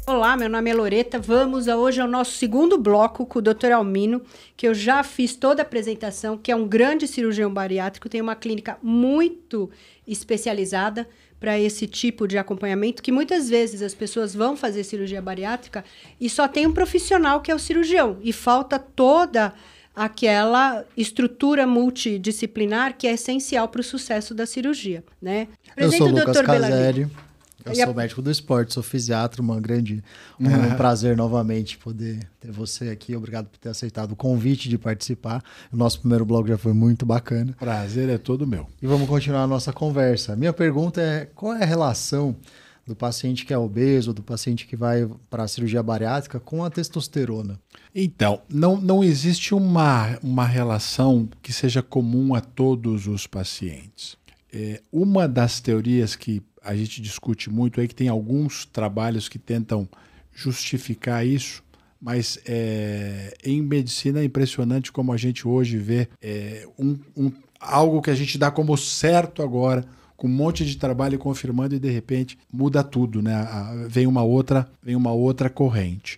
Olá, meu nome é Loreta. Vamos hoje ao nosso segundo bloco com o Dr. Almino, que eu já fiz toda a apresentação, que é um grande cirurgião bariátrico, tem uma clínica muito especializada para esse tipo de acompanhamento, que muitas vezes as pessoas vão fazer cirurgia bariátrica e só tem um profissional que é o cirurgião, e falta toda aquela estrutura multidisciplinar que é essencial para o sucesso da cirurgia, né? Eu sou o Lucas Dr. Caselli. Eu sou médico do esporte, sou fisiatra, um prazer novamente poder ter você aqui. Obrigado por ter aceitado o convite de participar. O nosso primeiro blog já foi muito bacana. Prazer é todo meu. E vamos continuar a nossa conversa. Minha pergunta é, qual é a relação do paciente que é obeso, do paciente que vai para a cirurgia bariátrica com a testosterona? Então, não existe uma relação que seja comum a todos os pacientes. Uma das teorias que a gente discute muito é que tem alguns trabalhos que tentam justificar isso, mas em medicina é impressionante como a gente hoje vê algo que a gente dá como certo agora, com um monte de trabalho confirmando, e de repente muda tudo, né? Vem uma outra corrente.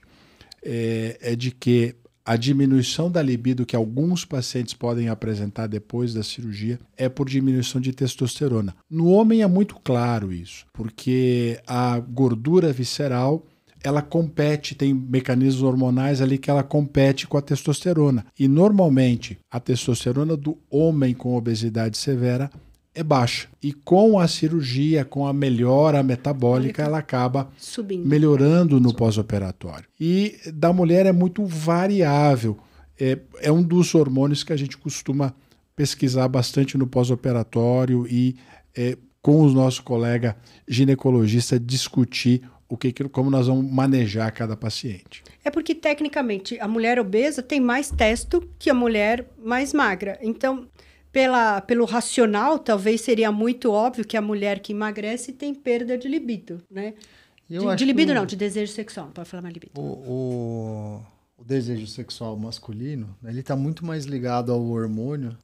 É de que a diminuição da libido que alguns pacientes podem apresentar depois da cirurgia é por diminuição de testosterona. No homem é muito claro isso, porque a gordura visceral, ela compete, tem mecanismos hormonais ali que ela compete com a testosterona. E normalmente a testosterona do homem com obesidade severa é baixa. E com a cirurgia, com a melhora metabólica, ela acaba melhorando no pós-operatório. E da mulher é muito variável. É um dos hormônios que a gente costuma pesquisar bastante no pós-operatório e com o nosso colega ginecologista discutir como nós vamos manejar cada paciente. É porque, tecnicamente, a mulher obesa tem mais testo que a mulher mais magra. Então, pelo racional, talvez seria muito óbvio que a mulher que emagrece tem perda de libido, né? De libido não, de desejo sexual, não pode falar mais libido. O desejo sexual masculino, né, ele está muito mais ligado ao hormônio,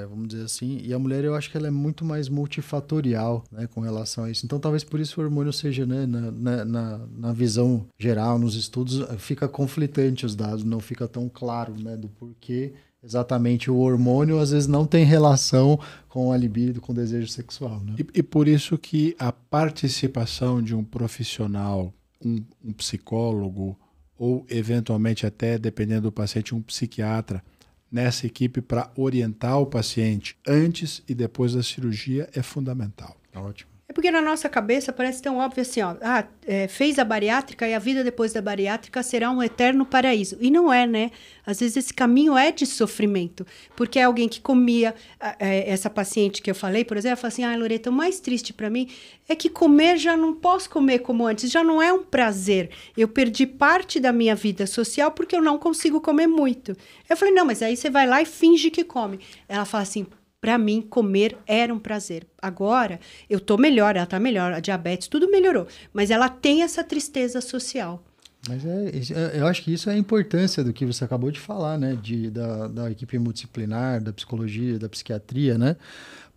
vamos dizer assim, e a mulher eu acho que ela é muito mais multifatorial, né, com relação a isso. Então talvez por isso o hormônio seja, né, na visão geral, nos estudos, fica conflitante os dados, não fica tão claro, né, do porquê exatamente o hormônio às vezes não tem relação com a libido, com o desejo sexual, né? E por isso que a participação de um profissional, um psicólogo, ou eventualmente até, dependendo do paciente, um psiquiatra, nessa equipe para orientar o paciente antes e depois da cirurgia é fundamental. Ótimo. É porque na nossa cabeça parece tão óbvio assim, ó, fez a bariátrica e a vida depois da bariátrica será um eterno paraíso. E não é, né? Às vezes esse caminho é de sofrimento, porque é alguém que comia, essa paciente que eu falei, por exemplo, ela fala assim, Loreta, o mais triste para mim é que comer já não posso comer como antes, já não é um prazer. Eu perdi parte da minha vida social porque eu não consigo comer muito. Eu falei, não, mas aí você vai lá e finge que come. Ela fala assim, para mim, comer era um prazer. Agora, eu tô melhor, ela tá melhor, a diabetes, tudo melhorou. Mas ela tem essa tristeza social. Mas eu acho que isso é a importância do que você acabou de falar, né? Da equipe multidisciplinar, da psicologia, da psiquiatria, né?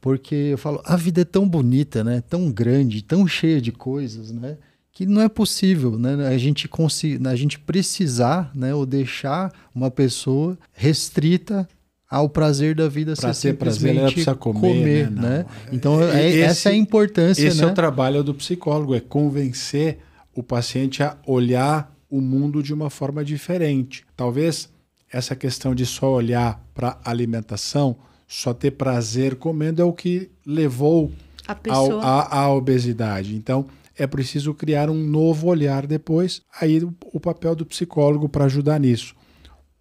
Porque eu falo, a vida é tão bonita, né? Tão grande, tão cheia de coisas, né? Que não é possível, né? A gente precisar, né? Ou deixar uma pessoa restrita ao prazer da vida pra ser prazer, ela precisa comer, né? Então, essa é a importância, esse né? é o trabalho do psicólogo, é convencer o paciente a olhar o mundo de uma forma diferente. Talvez essa questão de só olhar para a alimentação, só ter prazer comendo é o que levou à obesidade. Então, é preciso criar um novo olhar depois. Aí o papel do psicólogo para ajudar nisso.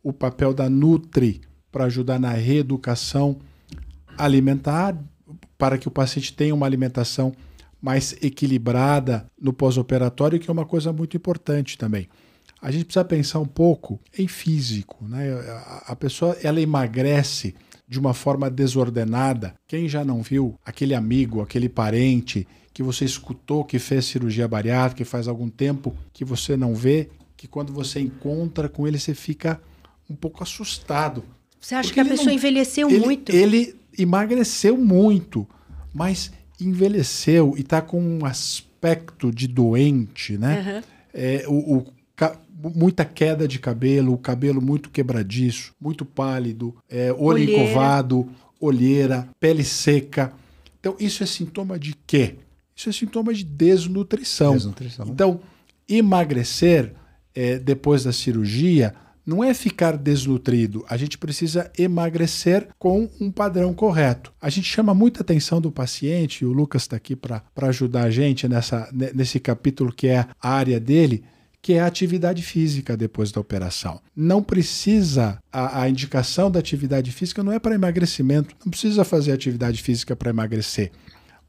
O papel da Nutri para ajudar na reeducação alimentar, para que o paciente tenha uma alimentação mais equilibrada no pós-operatório, que é uma coisa muito importante também. A gente precisa pensar um pouco em físico, né? A pessoa ela emagrece de uma forma desordenada. Quem já não viu aquele amigo, aquele parente que você escutou que fez cirurgia bariátrica, que faz algum tempo que você não vê, que quando você encontra com ele você fica um pouco assustado. Você acha que a pessoa envelheceu muito? Ele emagreceu muito, mas envelheceu e está com um aspecto de doente, né? muita queda de cabelo, o cabelo muito quebradiço, muito pálido, olho Olheira. encovado, olheira, pele seca. Então, isso é sintoma de quê? Isso é sintoma de desnutrição. Então, emagrecer depois da cirurgia não é ficar desnutrido. A gente precisa emagrecer com um padrão correto. A gente chama muita atenção do paciente, e o Lucas está aqui para ajudar a gente nesse capítulo que é a área dele, que é a atividade física depois da operação. Não precisa, a indicação da atividade física não é para emagrecimento, não precisa fazer atividade física para emagrecer.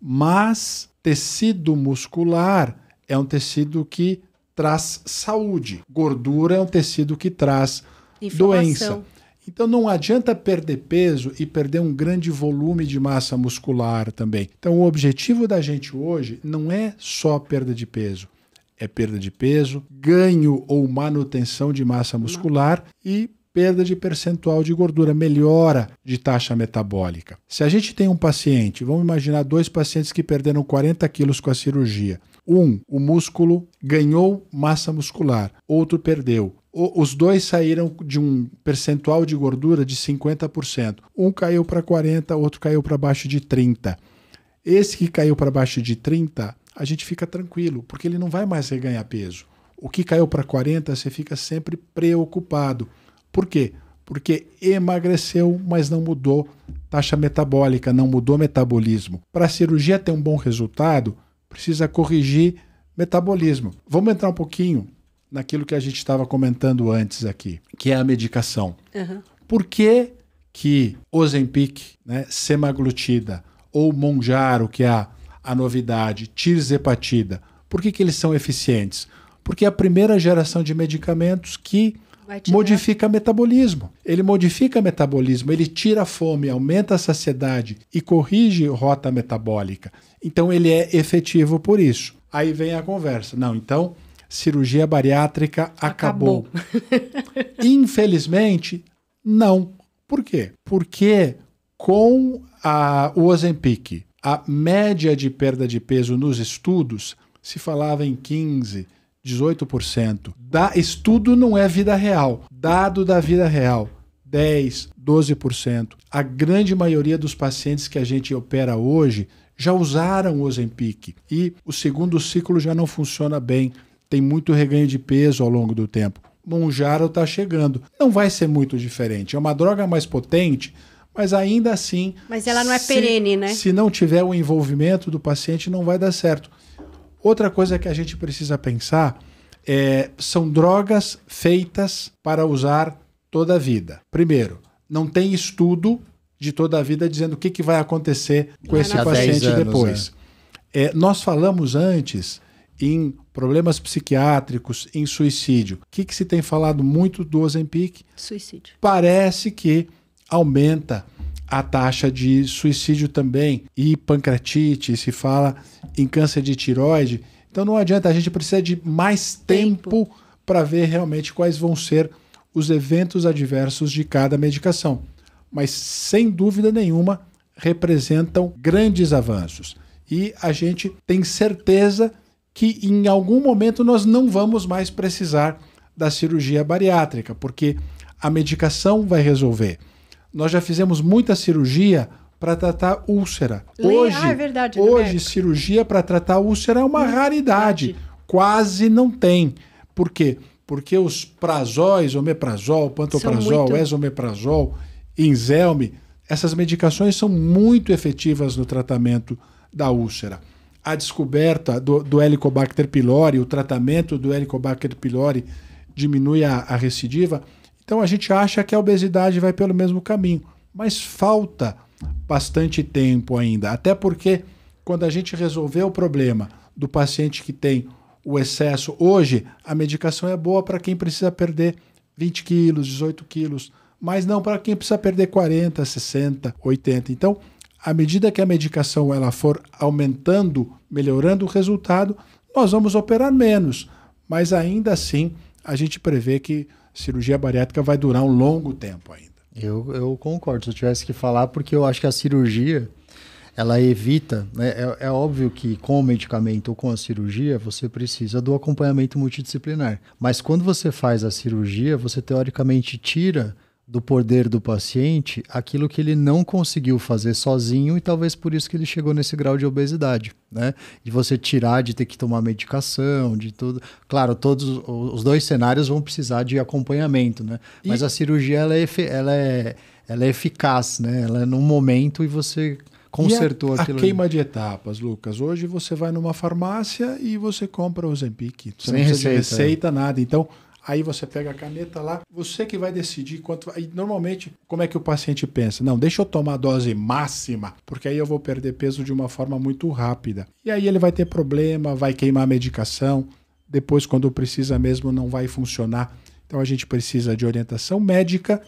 Mas tecido muscular é um tecido que traz saúde. Gordura é um tecido que traz doença. Então não adianta perder peso e perder um grande volume de massa muscular também. Então o objetivo da gente hoje não é só perda de peso. É perda de peso, ganho ou manutenção de massa muscular e perda de percentual de gordura, melhora de taxa metabólica. Se a gente tem um paciente, vamos imaginar 2 pacientes que perderam 40 quilos com a cirurgia. O músculo ganhou massa muscular, outro perdeu. Os 2 saíram de um percentual de gordura de 50%. Um caiu para 40%, outro caiu para baixo de 30%. Esse que caiu para baixo de 30%, a gente fica tranquilo, porque ele não vai mais reganhar peso. O que caiu para 40%, você fica sempre preocupado. Por quê? Porque emagreceu, mas não mudou taxa metabólica, não mudou metabolismo. Para a cirurgia ter um bom resultado, precisa corrigir metabolismo. Vamos entrar um pouquinho naquilo que a gente estava comentando antes aqui, que é a medicação. Por que Ozempic, semaglutida, ou Mounjaro, que é a novidade, tirzepatida, por que eles são eficientes? Porque é a primeira geração de medicamentos que modifica metabolismo. Ele modifica metabolismo, ele tira a fome, aumenta a saciedade e corrige rota metabólica. Então ele é efetivo por isso. Aí vem a conversa. Não, então cirurgia bariátrica acabou. Infelizmente, não. Por quê? Porque com o Ozempic, a média de perda de peso nos estudos se falava em 15%, 18%. Estudo não é vida real. Dado da vida real, 10%, 12%. A grande maioria dos pacientes que a gente opera hoje já usaram o Ozempic e o segundo ciclo já não funciona bem. Tem muito reganho de peso ao longo do tempo. Mounjaro está chegando. Não vai ser muito diferente. É uma droga mais potente, mas ainda assim... Mas ela não é perene, né? Se não tiver o envolvimento do paciente, não vai dar certo. Outra coisa que a gente precisa pensar são drogas feitas para usar toda a vida. Primeiro, não tem estudo de toda a vida dizendo o que vai acontecer com esse paciente depois. Nós falamos antes em problemas psiquiátricos, em suicídio. O que se tem falado muito do Ozempic? Suicídio. Parece que aumenta a taxa de suicídio também, e pancreatite, se fala em câncer de tireoide. Então não adianta, a gente precisa de mais tempo para ver realmente quais vão ser os eventos adversos de cada medicação. Mas, sem dúvida nenhuma, representam grandes avanços. E a gente tem certeza que em algum momento nós não vamos mais precisar da cirurgia bariátrica, porque a medicação vai resolver. Nós já fizemos muita cirurgia para tratar úlcera. É verdade. Hoje cirurgia para tratar úlcera é uma raridade. Quase não tem. Por quê? Porque os prazóis, omeprazol, pantoprazol, esomeprazol, Inzelme, essas medicações são muito efetivas no tratamento da úlcera. A descoberta do Helicobacter pylori, o tratamento do Helicobacter pylori diminui a recidiva. Então a gente acha que a obesidade vai pelo mesmo caminho, mas falta bastante tempo ainda. Até porque quando a gente resolver o problema do paciente que tem o excesso, hoje a medicação é boa para quem precisa perder 20 quilos, 18 quilos, mas não para quem precisa perder 40, 60, 80. Então, à medida que a medicação ela for aumentando, melhorando o resultado, nós vamos operar menos. Mas ainda assim, a gente prevê que cirurgia bariátrica vai durar um longo tempo ainda. Eu concordo, se eu tivesse que falar, porque eu acho que a cirurgia ela evita, né? É óbvio que com o medicamento ou com a cirurgia, você precisa do acompanhamento multidisciplinar. Mas quando você faz a cirurgia, você teoricamente tira do poder do paciente aquilo que ele não conseguiu fazer sozinho e talvez por isso que ele chegou nesse grau de obesidade, né? De você tirar de ter que tomar medicação, de tudo. Claro, todos os dois cenários vão precisar de acompanhamento, né? Mas a cirurgia, ela é eficaz, né? Ela é num momento e você consertou aquilo. A queima de etapas, Lucas. Hoje você vai numa farmácia e você compra o Ozempic. Você Sem não precisa receita, de receita, nada. Então, aí você pega a caneta lá, você que vai decidir quanto... Aí, normalmente, como é que o paciente pensa? Não, deixa eu tomar a dose máxima, porque aí eu vou perder peso de uma forma muito rápida. E aí ele vai ter problema, vai queimar a medicação, depois quando precisa mesmo não vai funcionar. Então a gente precisa de orientação médica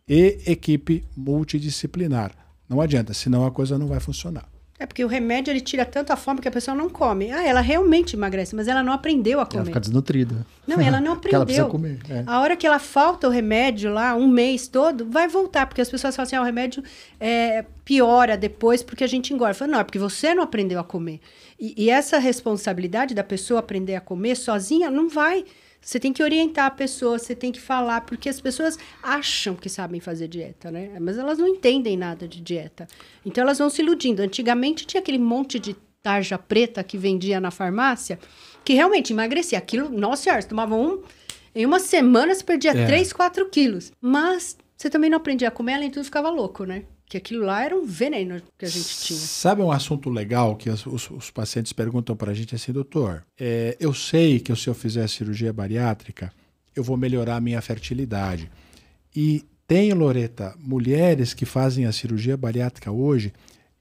e equipe multidisciplinar. Não adianta, senão a coisa não vai funcionar. É porque o remédio ele tira tanto a fome que a pessoa não come. Ah, ela realmente emagrece, mas ela não aprendeu a comer. Ela fica desnutrida. Não, ela não Porque ela aprendeu. precisa comer. A hora que ela falta o remédio lá, um mês todo, vai voltar. Porque as pessoas falam assim, o remédio piora depois porque a gente engorda. Eu falo, não, é porque você não aprendeu a comer. E essa responsabilidade da pessoa aprender a comer sozinha não vai. Você tem que orientar a pessoa, você tem que falar, porque as pessoas acham que sabem fazer dieta, né? Mas elas não entendem nada de dieta. Então elas vão se iludindo. Antigamente tinha aquele monte de tarja preta que vendia na farmácia, que realmente emagrecia. Aquilo, nossa senhora, você tomava em uma semana você perdia 3, 4 quilos. Mas você também não aprendia a comer, além de tudo ficava louco, né? Que aquilo lá era um veneno que a gente tinha. Sabe um assunto legal que os pacientes perguntam pra gente assim, doutor, eu sei que se eu fizer cirurgia bariátrica, eu vou melhorar a minha fertilidade. E tem, Loreta, mulheres que fazem a cirurgia bariátrica hoje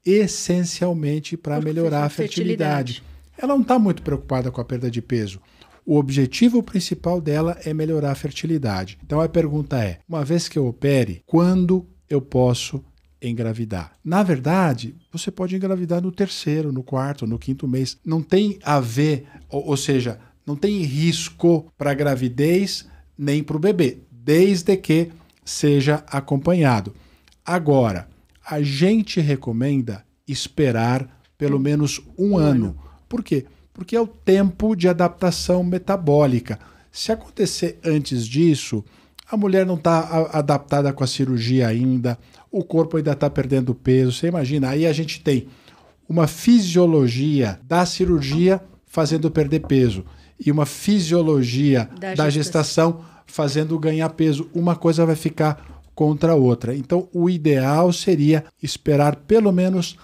essencialmente para melhorar a fertilidade. Ela não está muito preocupada com a perda de peso. O objetivo principal dela é melhorar a fertilidade. Então a pergunta é, uma vez que eu opere, quando eu posso engravidar? Na verdade, você pode engravidar no 3º, no 4º, no 5º mês. Não tem a ver, ou seja, não tem risco para a gravidez nem para o bebê, desde que seja acompanhado. Agora, a gente recomenda esperar pelo menos um ano. Por quê? Porque é o tempo de adaptação metabólica. Se acontecer antes disso, a mulher não está adaptada com a cirurgia ainda, o corpo ainda está perdendo peso. Você imagina, aí a gente tem uma fisiologia da cirurgia fazendo perder peso e uma fisiologia da gestação fazendo ganhar peso. Uma coisa vai ficar contra a outra. Então, o ideal seria esperar pelo menos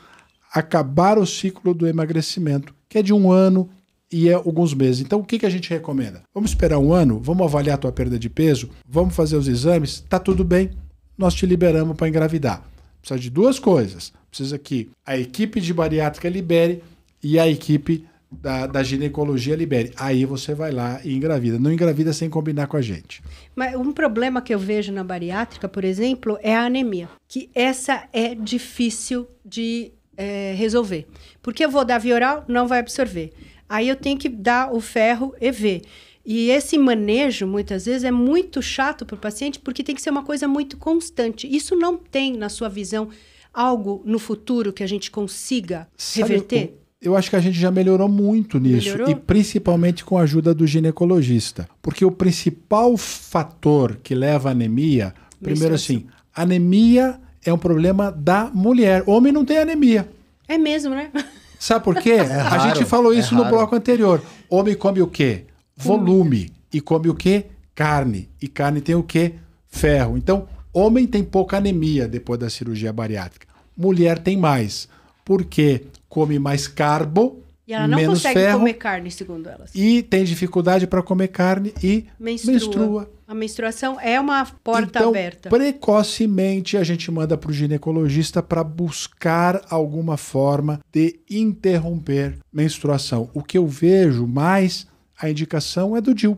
acabar o ciclo do emagrecimento, que é de 1 ano e alguns meses. Então, o que a gente recomenda? Vamos esperar 1 ano, vamos avaliar a tua perda de peso, vamos fazer os exames, tá tudo bem, nós te liberamos para engravidar. Precisa de 2 coisas. Precisa que a equipe de bariátrica libere e a equipe da ginecologia libere. Aí você vai lá e engravida. Não engravida sem combinar com a gente. Mas um problema que eu vejo na bariátrica, por exemplo, é a anemia. Que essa é difícil de resolver. Porque eu vou dar via oral, não vai absorver. Aí eu tenho que dar o ferro EV. E esse manejo, muitas vezes, é muito chato para o paciente, porque tem que ser uma coisa muito constante. Isso não tem, na sua visão, algo no futuro que a gente consiga reverter? Eu acho que a gente já melhorou muito nisso. Melhorou? E principalmente com a ajuda do ginecologista. Porque o principal fator que leva à anemia, primeiro assim, anemia é um problema da mulher. Homem não tem anemia. É mesmo, né? Sabe por quê? A gente falou isso no bloco anterior. Homem come o quê? Volume. E come o quê? Carne. E carne tem o quê? Ferro. Então, homem tem pouca anemia depois da cirurgia bariátrica. Mulher tem mais. Por quê? Come mais carbo, e ela não menos consegue ferro, comer carne, segundo elas. E tem dificuldade para comer carne e menstrua. A menstruação é uma porta aberta. Precocemente a gente manda para o ginecologista para buscar alguma forma de interromper menstruação. O que eu vejo mais, a indicação é do DIU.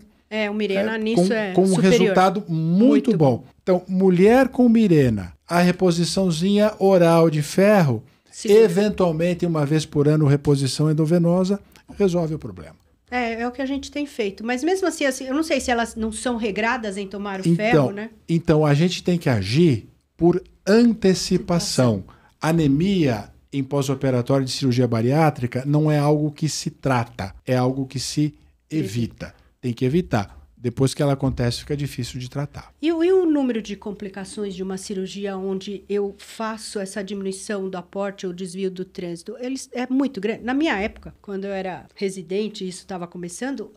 O Mirena nisso com um resultado muito bom. Então, mulher com Mirena, a reposiçãozinha oral de ferro, eventualmente, uma vez por ano, reposição endovenosa, resolve o problema. É o que a gente tem feito. Mas mesmo assim, eu não sei se elas não são regradas em tomar o ferro, né? Então, a gente tem que agir por antecipação. Anemia em pós-operatório de cirurgia bariátrica não é algo que se trata, é algo que se evita. Tem que evitar. Depois que ela acontece, fica difícil de tratar. E o número de complicações de uma cirurgia onde eu faço essa diminuição do aporte ou desvio do trânsito, é muito grande. Na minha época, quando eu era residente e isso estava começando,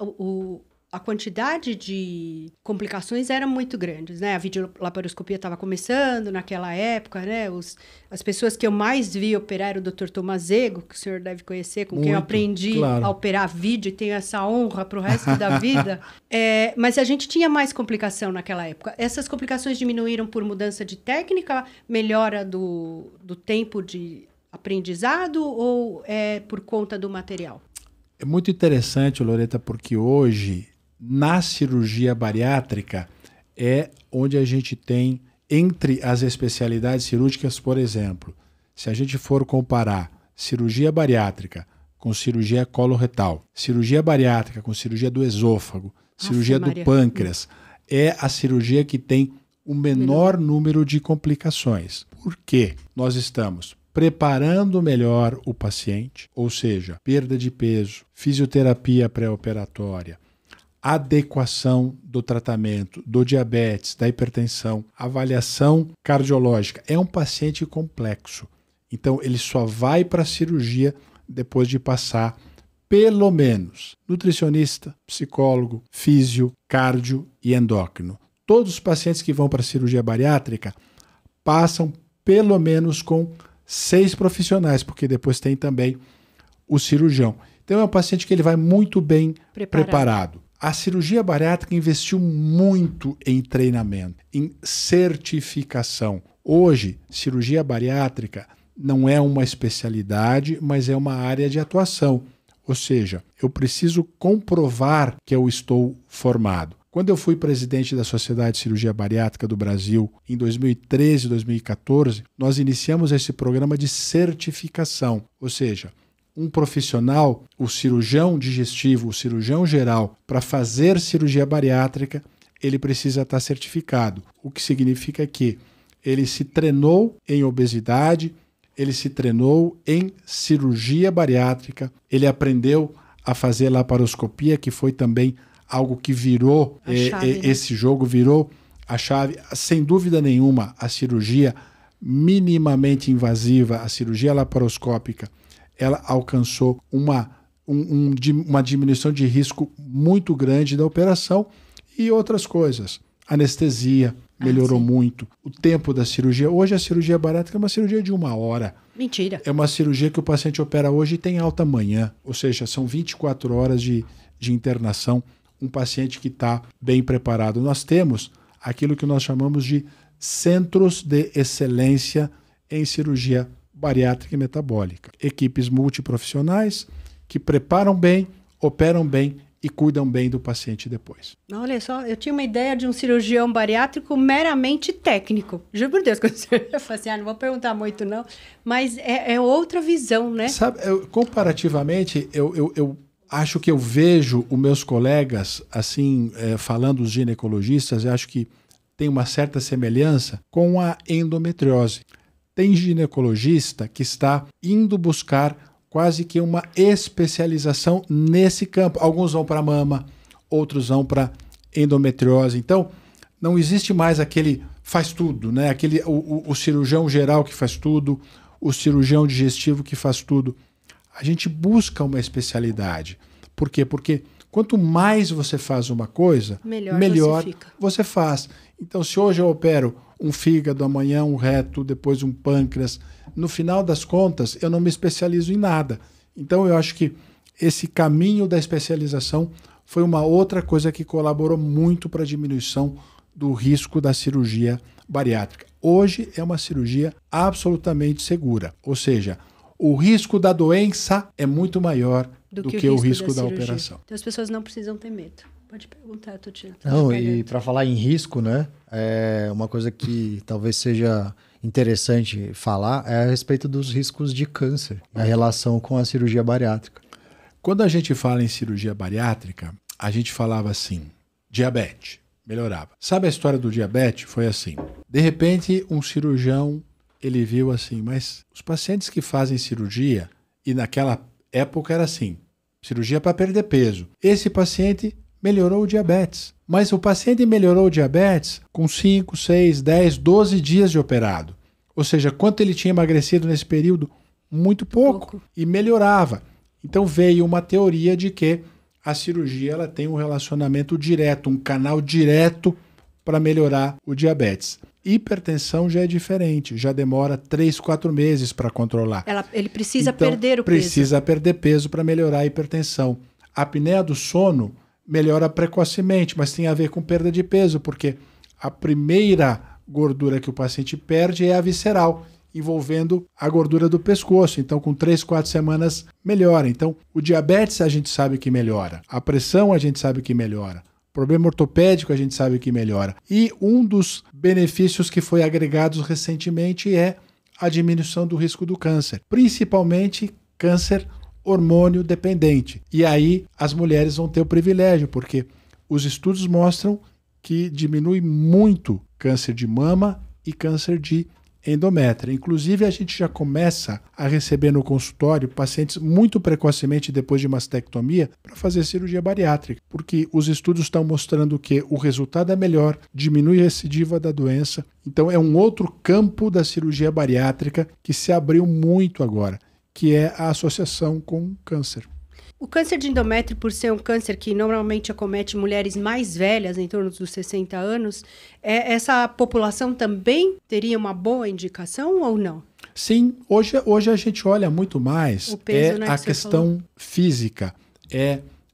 a quantidade de complicações era muito grande, né? A videolaparoscopia estava começando naquela época, né? As pessoas que eu mais vi operar era o Dr. Tomazego, que o senhor deve conhecer, com quem eu aprendi a operar vídeo e tenho essa honra para o resto da vida. Mas a gente tinha mais complicação naquela época. Essas complicações diminuíram por mudança de técnica, melhora do tempo de aprendizado ou é por conta do material? É muito interessante, Loreta, porque hoje, na cirurgia bariátrica, é onde a gente tem, entre as especialidades cirúrgicas, por exemplo, se a gente for comparar cirurgia bariátrica com cirurgia coloretal, cirurgia bariátrica com cirurgia do esôfago, cirurgia do pâncreas, é a cirurgia que tem o menor número de complicações. Por quê? Nós estamos preparando melhor o paciente, ou seja, perda de peso, fisioterapia pré-operatória, adequação do tratamento, do diabetes, da hipertensão, avaliação cardiológica. É um paciente complexo. Então, ele só vai para a cirurgia depois de passar, pelo menos, nutricionista, psicólogo, físio, cardio e endócrino. Todos os pacientes que vão para a cirurgia bariátrica passam pelo menos com 6 profissionais, porque depois tem também o cirurgião. Então, é um paciente que ele vai muito bem preparado. A cirurgia bariátrica investiu muito em treinamento, em certificação. Hoje, cirurgia bariátrica não é uma especialidade, mas é uma área de atuação. Ou seja, eu preciso comprovar que eu estou formado. Quando eu fui presidente da Sociedade de Cirurgia Bariátrica do Brasil, em 2013 e 2014, nós iniciamos esse programa de certificação, ou seja, um profissional, o cirurgião digestivo, o cirurgião geral, para fazer cirurgia bariátrica, ele precisa estar certificado. O que significa que ele se treinou em obesidade, ele se treinou em cirurgia bariátrica, ele aprendeu a fazer laparoscopia, que foi também algo que virou, esse jogo virou a chave. Sem dúvida nenhuma, a cirurgia minimamente invasiva, a cirurgia laparoscópica, ela alcançou uma diminuição de risco muito grande da operação e outras coisas. Anestesia melhorou muito. O tempo da cirurgia. Hoje a cirurgia bariátrica é uma cirurgia de 1 hora. Mentira. É uma cirurgia que o paciente opera hoje e tem alta amanhã. Ou seja, são 24 horas de internação. Um paciente que está bem preparado. Nós temos aquilo que nós chamamos de centros de excelência em cirurgia bariátrica e metabólica. Equipes multiprofissionais que preparam bem, operam bem e cuidam bem do paciente depois. Olha só, eu tinha uma ideia de um cirurgião bariátrico meramente técnico. Juro por Deus, quando eu falei assim, não vou perguntar muito não, mas é outra visão, né? Sabe, comparativamente, eu acho que eu vejo os meus colegas, assim, falando os ginecologistas, eu acho que tem uma certa semelhança com a endometriose. Tem ginecologista que está indo buscar quase que uma especialização nesse campo. Alguns vão para mama, outros vão para endometriose. Então, não existe mais aquele faz tudo, né? O cirurgião geral que faz tudo, o cirurgião digestivo que faz tudo. A gente busca uma especialidade. Por quê? Porque quanto mais você faz uma coisa, melhor você faz. Então, se hoje eu opero um fígado, amanhã um reto, depois um pâncreas, no final das contas, eu não me especializo em nada. Então, eu acho que esse caminho da especialização foi uma outra coisa que colaborou muito para a diminuição do risco da cirurgia bariátrica. Hoje é uma cirurgia absolutamente segura, ou seja, o risco da doença é muito maior do que o risco da operação. Então, as pessoas não precisam ter medo. Pode perguntar, Tutinho. Não, e para falar em risco, né? Uma coisa que talvez seja interessante falar é a respeito dos riscos de câncer, a relação com a cirurgia bariátrica. Quando a gente fala em cirurgia bariátrica, a gente falava assim, diabetes, melhorava. Sabe a história do diabetes? Foi assim, de repente um cirurgião ele viu assim, mas os pacientes que fazem cirurgia, e naquela época era assim, cirurgia para perder peso. Esse paciente melhorou o diabetes. Mas o paciente melhorou o diabetes com 5, 6, 10, 12 dias de operado. Ou seja, quanto ele tinha emagrecido nesse período? Muito pouco. E melhorava. Então veio uma teoria de que a cirurgia ela tem um relacionamento direto, um canal direto para melhorar o diabetes. Hipertensão já é diferente, já demora 3, 4 meses para controlar. Ele precisa perder o peso. Precisa perder peso para melhorar a hipertensão. A apneia do sono melhora precocemente, mas tem a ver com perda de peso, porque a primeira gordura que o paciente perde é a visceral, envolvendo a gordura do pescoço. Então, com 3, 4 semanas, melhora. Então, o diabetes a gente sabe que melhora. A pressão a gente sabe que melhora. Problema ortopédico a gente sabe que melhora. E um dos benefícios que foi agregado recentemente é a diminuição do risco do câncer, principalmente câncer hormônio dependente. E aí as mulheres vão ter o privilégio, porque os estudos mostram que diminui muito câncer de mama e câncer de endométrio. Inclusive, a gente já começa a receber no consultório pacientes muito precocemente depois de mastectomia para fazer cirurgia bariátrica, porque os estudos estão mostrando que o resultado é melhor, diminui a recidiva da doença. Então, é um outro campo da cirurgia bariátrica que se abriu muito agora, que é a associação com câncer. O câncer de endométrio, por ser um câncer que normalmente acomete mulheres mais velhas, em torno dos 60 anos, essa população também teria uma boa indicação ou não? Sim, hoje a gente olha muito mais o peso, né, a questão física.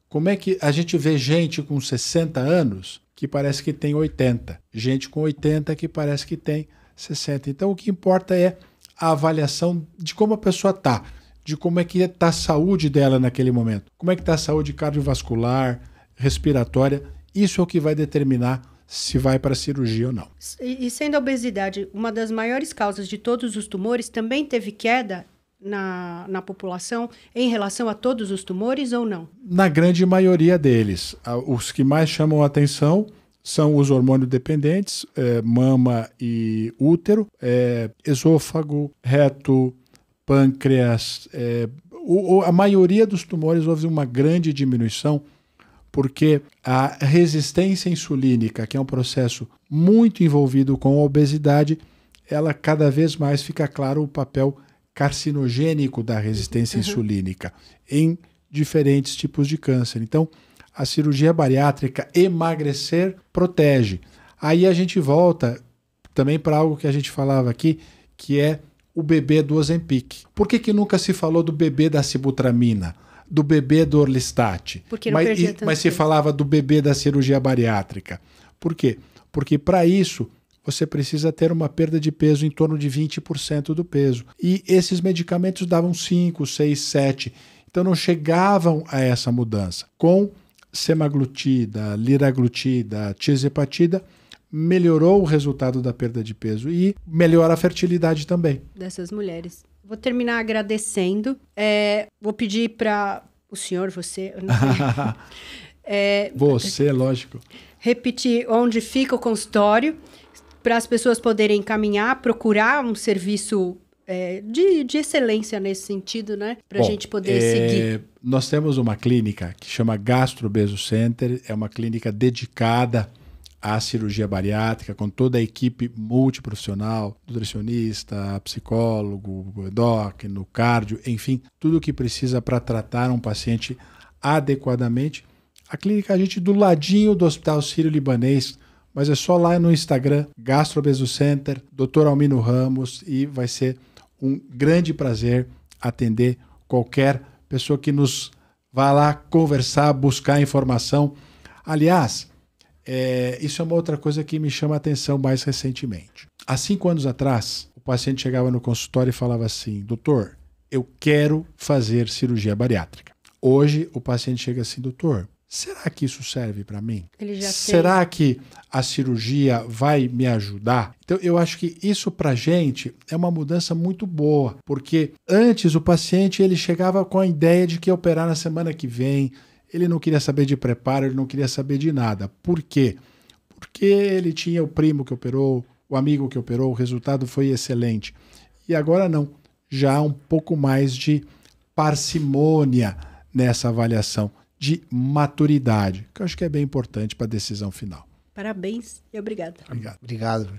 Como é que a gente vê gente com 60 anos que parece que tem 80, gente com 80 que parece que tem 60. Então, o que importa é a avaliação de como a pessoa está, de como é que está a saúde dela naquele momento. Como é que está a saúde cardiovascular, respiratória. Isso é o que vai determinar se vai para a cirurgia ou não. E sendo a obesidade uma das maiores causas de todos os tumores, também teve queda na população em relação a todos os tumores ou não? Na grande maioria deles. Os que mais chamam a atenção são os hormônios dependentes, mama e útero, esôfago, reto, pâncreas. A maioria dos tumores houve uma grande diminuição porque a resistência insulínica, que é um processo muito envolvido com a obesidade, ela cada vez mais fica claro o papel carcinogênico da resistência insulínica em diferentes tipos de câncer. Então, a cirurgia bariátrica, emagrecer, protege. Aí a gente volta também para algo que a gente falava aqui, que é o bebê do Ozempic. Por que nunca se falou do bebê da sibutramina, do bebê do Orlistat? Porque não perdia tanto mas se falava do bebê da cirurgia bariátrica. Por quê? Porque para isso você precisa ter uma perda de peso em torno de 20% do peso. E esses medicamentos davam 5, 6, 7. Então não chegavam a essa mudança. Com semaglutida, liraglutida, tirzepatida, melhorou o resultado da perda de peso e melhora a fertilidade também. Dessas mulheres. Vou terminar agradecendo. Vou pedir para o senhor, você... Eu não sei. Você, lógico. Repetir onde fica o consultório, para as pessoas poderem encaminhar, procurar um serviço de excelência nesse sentido, né? Para a gente poder seguir. Nós temos uma clínica que chama Gastro Obeso Center, é uma clínica dedicada à cirurgia bariátrica, com toda a equipe multiprofissional, nutricionista, psicólogo, endócrino, cardio, enfim, tudo o que precisa para tratar um paciente adequadamente. A clínica, a gente do ladinho do Hospital Sírio-Libanês, mas é só lá no Instagram, Gastro Obeso Center, Dr. Almino Ramos, e vai ser um grande prazer atender qualquer pessoa que nos vá lá conversar, buscar informação. Aliás, isso é uma outra coisa que me chama a atenção mais recentemente. Há 5 anos atrás, o paciente chegava no consultório e falava assim: doutor, eu quero fazer cirurgia bariátrica. Hoje, o paciente chega assim: doutor, será que isso serve para mim? Será que a cirurgia vai me ajudar? Então, eu acho que isso para a gente é uma mudança muito boa, porque antes o paciente ele chegava com a ideia de que ia operar na semana que vem, ele não queria saber de preparo, ele não queria saber de nada. Por quê? Porque ele tinha o primo que operou, o amigo que operou, o resultado foi excelente. e agora não. Já há um pouco mais de parcimônia nessa avaliação, de maturidade, que eu acho que é bem importante para a decisão final. Parabéns e obrigada. Obrigado. Obrigado.